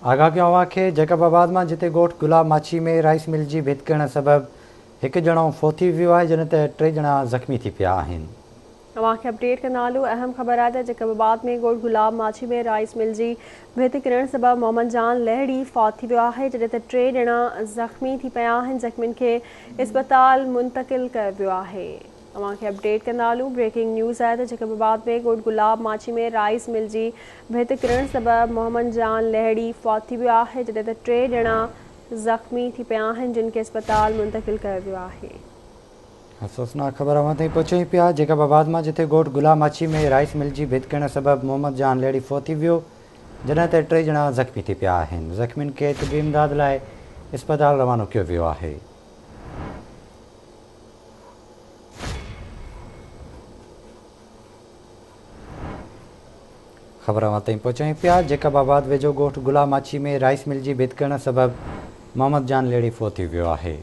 आगाह कयो खे जैकबाबाद में जिते ॻोठ गुलाब माछी में राइस मिल की भित किरण सबबि एक ॼणो फोती वियो है, जन ते 3 ॼणा ज़ख़्मी थी पिया आहिनि। तव्हांखे अपडेट कंदा हलूं। अहम ख़बर आहे त जैकबाबाद में ॻोठ गुलाब माछी में राइस मिल की भित किरण सबबि मोहम्मद जान लहड़ी फौत थी वियो आहे, जॾहिं त 3 ॼणा ज़ख़्मी थी पिया आहिनि। ज़ख़्मियुनि खे इस्पताल मुंतक़िल कयो वियो आहे। तव्हांखे अपडेट कंदा हलूं। ब्रेकिंग न्यूज़ आहे त जैकबाबाद में ॻोठ गुलाब माछी में राइस मिल की भित किरण सबबि मोहम्मद जान लहड़ी फौत थी वियो आहे, जॾहिं त 3 ॼणा ज़ख़्मी थी पिया आहिनि, जिन खे इस्पताल मुंतक़िल कयो वियो आहे। अफ़सोसनाक ख़बर अवां ताईं पहुचे पिया। जैकबाबाद में जिते ॻोठ गुलाब माछी में राइस मिल की भित किरण सबबि मोहम्मद जान लहड़ी फौत थी वियो, जॾहिं त 3 ॼणा ज़ख़्मी थी पिया आहिनि। ज़ख़्मियुनि खे तिबी इमदाद लाइ इस्पताल रवानो कियो वियो आहे। ख़बर अवां ताईं पहुचे पिया। जैकबाबाद वेझो ॻोठ गुलाब माछी में राइस मिल की भित किरण सबबि मोहम्मद जान लहड़ी फौत थी वियो आहे।